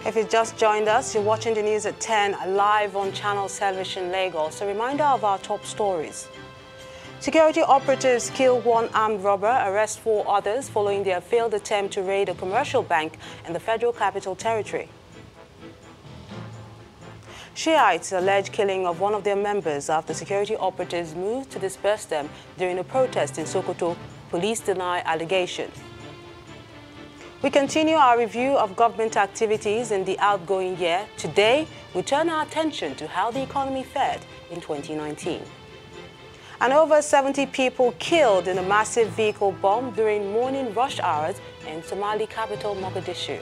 If you just joined us, you're watching the news at 10 live on Channels Television Lagos. A reminder of our top stories. Security operatives kill one armed robber, arrest 4 others following their failed attempt to raid a commercial bank in the Federal Capital Territory. Shiites allege killing of one of their members after security operatives moved to disperse them during a protest in Sokoto. Police deny allegation. We continue our review of government activities in the outgoing year. Today, we turn our attention to how the economy fared in 2019. And over 70 people killed in a massive vehicle bomb during morning rush hours in Somali capital Mogadishu.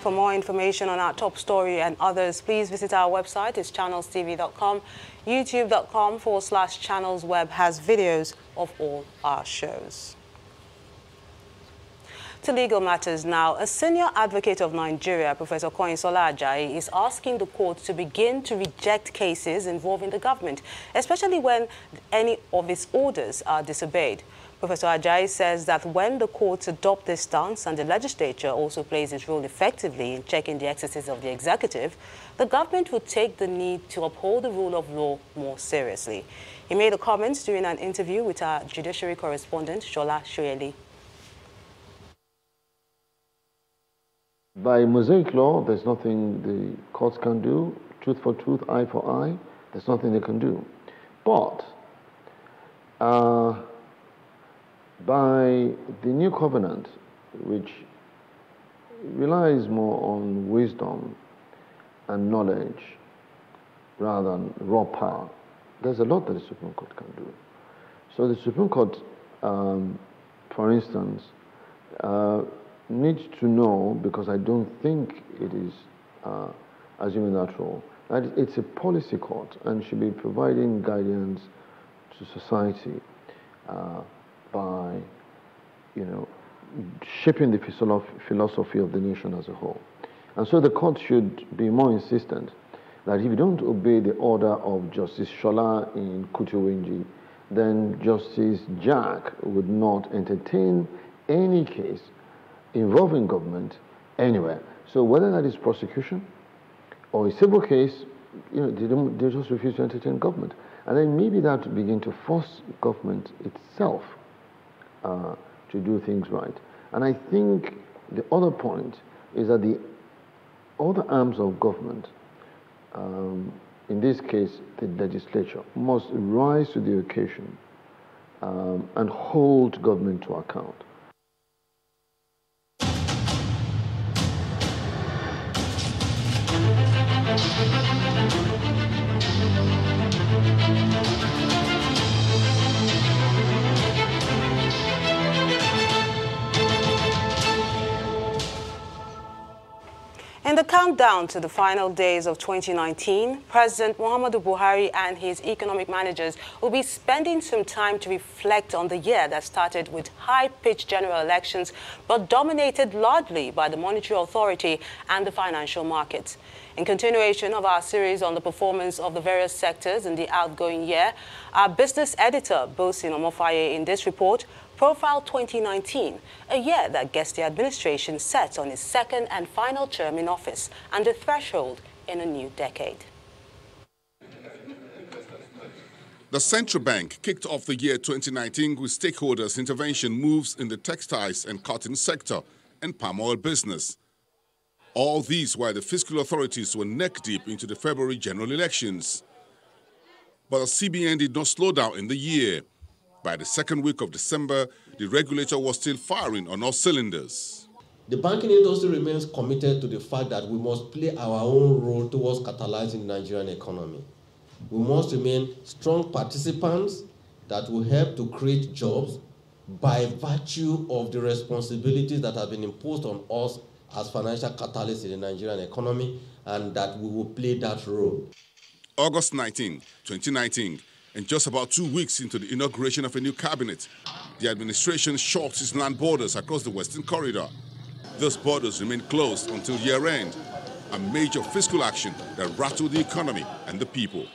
For more information on our top story and others, please visit our website. It's channelstv.com. YouTube.com/channelsweb has videos of all our shows. To legal matters now, a senior advocate of Nigeria, Professor Koinsola Ajayi, is asking the court to begin to reject cases involving the government, especially when any of its orders are disobeyed. Professor Ajayi says that when the courts adopt this stance and the legislature also plays its role effectively in checking the exercise of the executive, the government would take the need to uphold the rule of law more seriously. He made the comments during an interview with our judiciary correspondent, Shola Shoyeli. By Mosaic law, there's nothing the courts can do. Tooth for tooth, eye for eye, there's nothing they can do. But by the new covenant, which relies more on wisdom and knowledge rather than raw power, there's a lot that the Supreme Court can do. So the Supreme Court, for instance, needs to know, because I don't think it is assuming that role, that it's a policy court and should be providing guidance to society by, shaping the philosophy of the nation as a whole. And so the court should be more insistent that if you don't obey the order of Justice Shola in Kutuwenji, then Justice Jack would not entertain any case involving government anywhere. So whether that is prosecution or a civil case, they just refuse to entertain government. And then maybe that would begin to force government itself to do things right. And I think the other point is that the other arms of government, in this case the legislature, must rise to the occasion and hold government to account. In the countdown to the final days of 2019, President Muhammadu Buhari and his economic managers will be spending some time to reflect on the year that started with high-pitched general elections, but dominated largely by the monetary authority and the financial markets. In continuation of our series on the performance of the various sectors in the outgoing year, our business editor, Bosin Omofaye, in this report, profiled 2019, a year that gets the administration set on its second and final term in office and the threshold in a new decade. The central bank kicked off the year 2019 with stakeholders' intervention moves in the textiles and cotton sector and palm oil business. All these while the fiscal authorities were neck-deep into the February general elections. But the CBN did not slow down in the year. By the second week of December, the regulator was still firing on all cylinders. The banking industry remains committed to the fact that we must play our own role towards catalyzing the Nigerian economy. We must remain strong participants that will help to create jobs by virtue of the responsibilities that have been imposed on us as financial catalysts in the Nigerian economy, and that we will play that role. August 19, 2019, and just about 2 weeks into the inauguration of a new cabinet, the administration shorts its land borders across the Western Corridor. Those borders remain closed until year-end, a major fiscal action that rattled the economy and the people.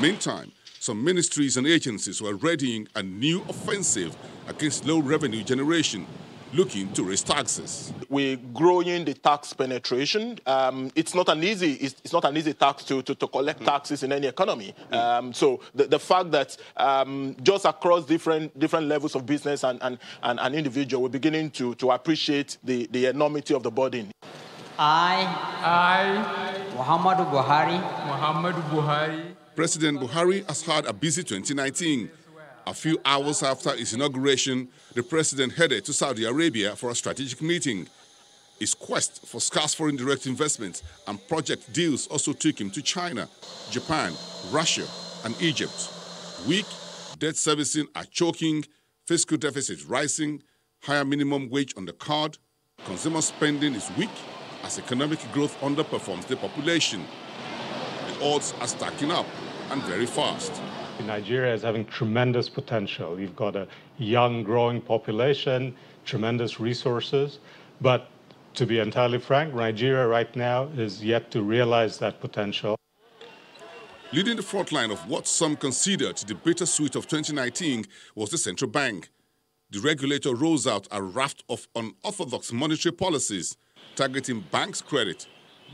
Meantime, some ministries and agencies were readying a new offensive against low revenue generation, looking to raise taxes. We're growing the tax penetration. It's not an easy tax to collect taxes in any economy. So the fact that just across different levels of business and individual, we're beginning to appreciate the enormity of the burden. I, Muhammadu Buhari. President Buhari has had a busy 2019. A few hours after his inauguration, the president headed to Saudi Arabia for a strategic meeting. His quest for scarce foreign direct investments and project deals also took him to China, Japan, Russia, and Egypt. Weak debt servicing are choking, fiscal deficit rising, higher minimum wage on the card, consumer spending is weak as economic growth underperforms the population. The odds are stacking up and very fast. Nigeria is having tremendous potential. You've got a young, growing population, tremendous resources, but to be entirely frank, Nigeria right now is yet to realize that potential. Leading the front line of what some considered the bittersweet of 2019 was the central bank. The regulator rolls out a raft of unorthodox monetary policies targeting banks' credit,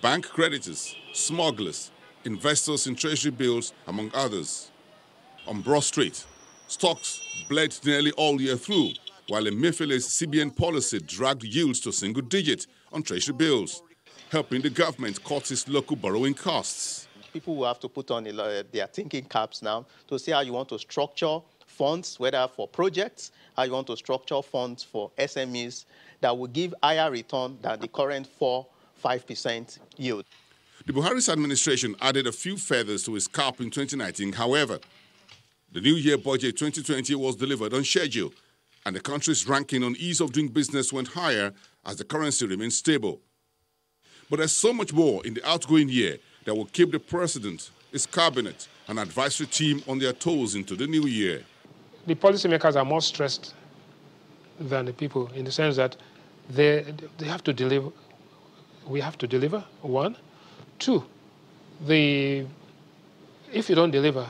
bank creditors, smugglers, investors in treasury bills, among others. On Broad Street, stocks bled nearly all year through, while Emefiele's CBN policy dragged yields to single digit on treasury bills, helping the government cut its local borrowing costs. People will have to put on their thinking caps now to see how you want to structure funds, whether for projects, how you want to structure funds for SMEs that will give higher return than the current 4-5% yield. The Buhari's administration added a few feathers to his cap in 2019, however. The New Year budget 2020 was delivered on schedule, and the country's ranking on ease of doing business went higher as the currency remained stable. But there's so much more in the outgoing year that will keep the president, his cabinet, and advisory team on their toes into the new year. The policymakers are more stressed than the people in the sense that they have to deliver. We have to deliver, one. Two, if you don't deliver,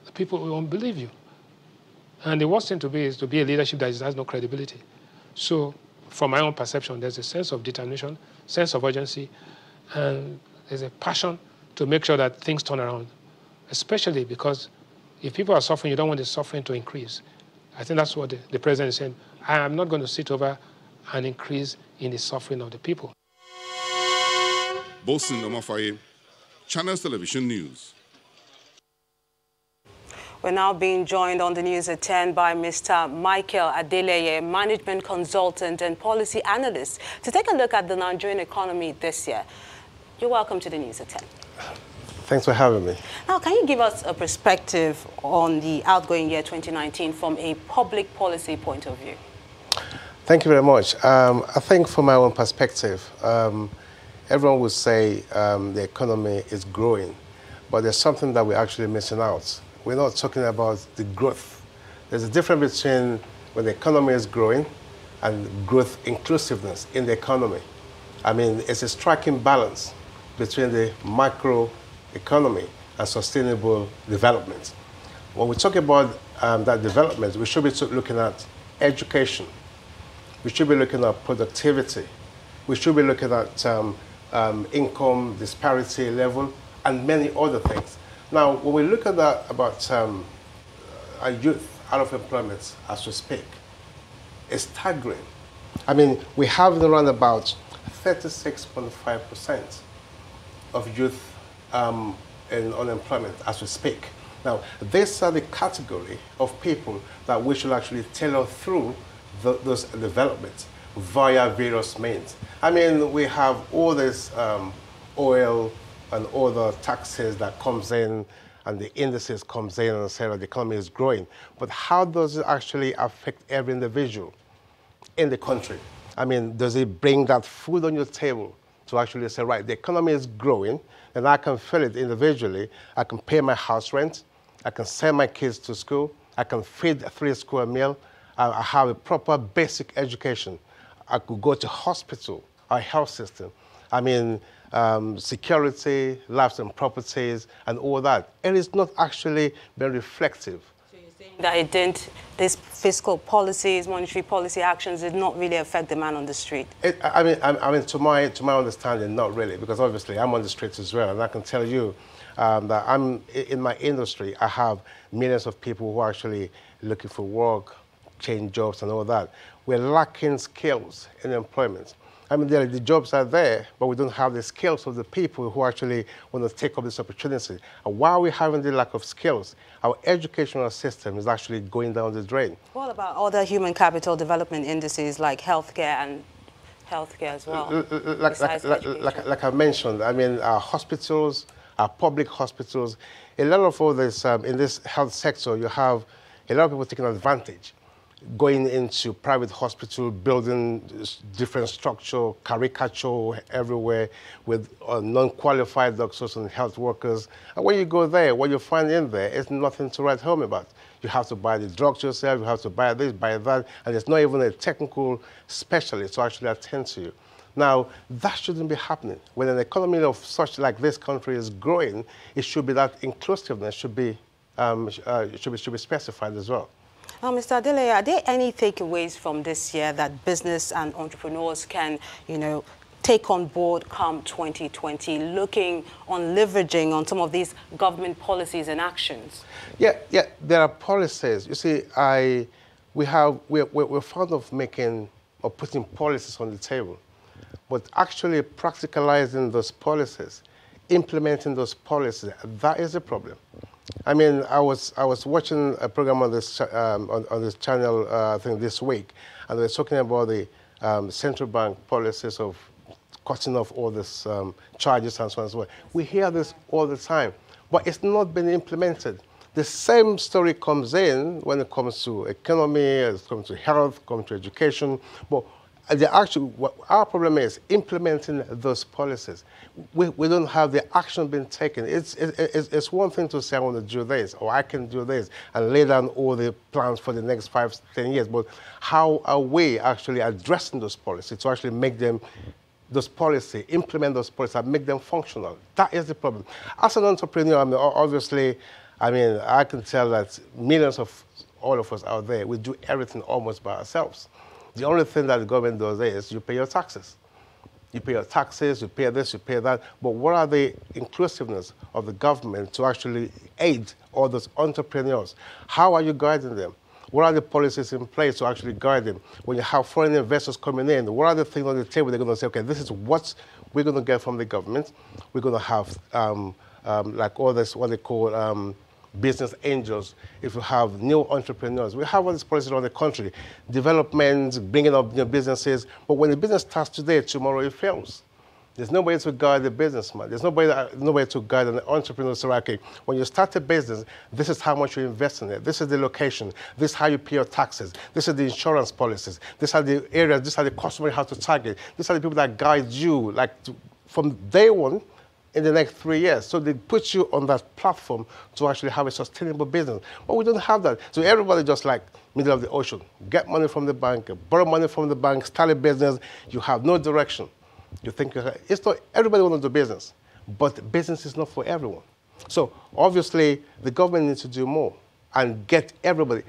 the people won't believe you. And the worst thing to be is to be a leadership that has no credibility. So from my own perception, there's a sense of determination, sense of urgency, and there's a passion to make sure that things turn around, especially because if people are suffering, you don't want the suffering to increase. I think that's what the president is saying. I am not going to sit over an increase in the suffering of the people. Bosin Omafaye, Channels Television News. We're now being joined on the news at 10 by Mr. Michael Adeleye, management consultant and policy analyst, to take a look at the Nigerian economy this year. You're welcome to the news at 10. Thanks for having me. Now, can you give us a perspective on the outgoing year 2019 from a public policy point of view? Thank you very much. I think from my own perspective, everyone would say the economy is growing, but there's something that we're actually missing out. We're not talking about the growth. There's a difference between when the economy is growing and growth inclusiveness in the economy. I mean, it's a striking balance between the macro economy and sustainable development. When we talk about that development, we should be looking at education. We should be looking at productivity. We should be looking at income disparity level and many other things. Now, when we look at that about our youth out of employment as we speak, it's staggering. I mean, we have around about 36.5% of youth in unemployment as we speak. Now, these are the category of people that we should actually tailor through those developments via various means. I mean, we have all this oil and other taxes that comes in, and the indices comes in and say that the economy is growing. But how does it actually affect every individual in the country? I mean, does it bring that food on your table to actually say, right, the economy is growing, and I can feel it individually. I can pay my house rent. I can send my kids to school. I can feed 3 school meal. I have a proper basic education. I could go to hospital, our health system. I mean, security, lives and properties, and all that. It is not actually very reflective. So you're saying that it didn't, these fiscal policies, monetary policy actions did not really affect the man on the street? I mean, to my understanding, not really, because obviously I'm on the streets as well, and I can tell you that I'm in my industry. I have millions of people who are actually looking for work, change jobs, and all that. We're lacking skills in employment. I mean, the jobs are there, but we don't have the skills of the people who actually want to take up this opportunity. And while we're having the lack of skills, our educational system is actually going down the drain. What about other human capital development indices like healthcare as well? Like I mentioned, I mean, our hospitals, our public hospitals, a lot of all this, in this health sector, you have a lot of people taking advantage, going into private hospital, building different structure, caricature everywhere with non-qualified doctors and health workers. And when you go there, what you find in there is nothing to write home about. You have to buy the drugs yourself, you have to buy this, buy that, and there's not even a technical specialist to actually attend to you. Now, that shouldn't be happening. When an economy of such like this country is growing, it should be that inclusiveness should be specified as well. Mr. Adeleye, are there any takeaways from this year that business and entrepreneurs can, take on board come 2020, looking on leveraging on some of these government policies and actions? Yeah, there are policies. You see, we're fond of making or putting policies on the table, but actually practicalizing those policies, implementing those policies, that is the problem. I mean, I was watching a program on this channel, I think this week, and they were talking about the central bank policies of cutting off all these charges and so on and so on. We hear this all the time, but it's not been implemented. The same story comes in when it comes to economy, it comes to health, comes to education, but our problem is implementing those policies. We don't have the action being taken. It's one thing to say I want to do this or I can do this and lay down all the plans for the next 5 to 10 years, but how are we actually addressing those policies to actually make them, implement those policies and make them functional? That is the problem. As an entrepreneur, I mean, obviously, I can tell that millions of all of us out there, we do everything almost by ourselves. The only thing that the government does is you pay your taxes. You pay your taxes, you pay this, you pay that. But what are the inclusiveness of the government to actually aid all those entrepreneurs? How are you guiding them? What are the policies in place to actually guide them? When you have foreign investors coming in, what are the things on the table they're going to say, okay, this is what we're going to get from the government. We're going to have like all this, what they call business angels. If you have new entrepreneurs, we have all these policies around the country, development, bringing up new businesses. But when the business starts today, tomorrow it fails. There's nobody to guide the businessman. There's nobody to guide an entrepreneur. So, okay, when you start a business, this is how much you invest in it. This is the location. This is how you pay your taxes. This is the insurance policies. These are the areas. These are the customers you have to target. These are the people that guide you, from day one, in the next 3 years. So they put you on that platform to actually have a sustainable business. But we don't have that. So everybody just like middle of the ocean. Get money from the bank, borrow money from the bank, start a business. You have no direction. You think it's not, everybody wants to do business, but business is not for everyone. So obviously the government needs to do more and get everybody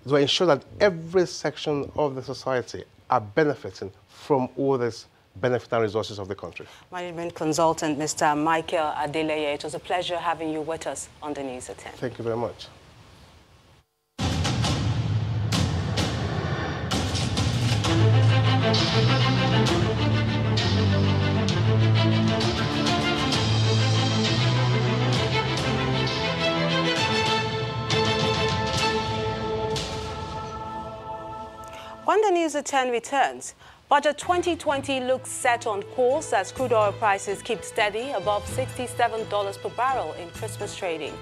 to ensure that every section of the society are benefiting from all this benefit and resources of the country. Management consultant, Mr. Michael Adeleye, it was a pleasure having you with us on the News at 10. Thank you very much. When the News at 10 returns, Budget 2020 looks set on course as crude oil prices keep steady above $67 per barrel in Christmas trading.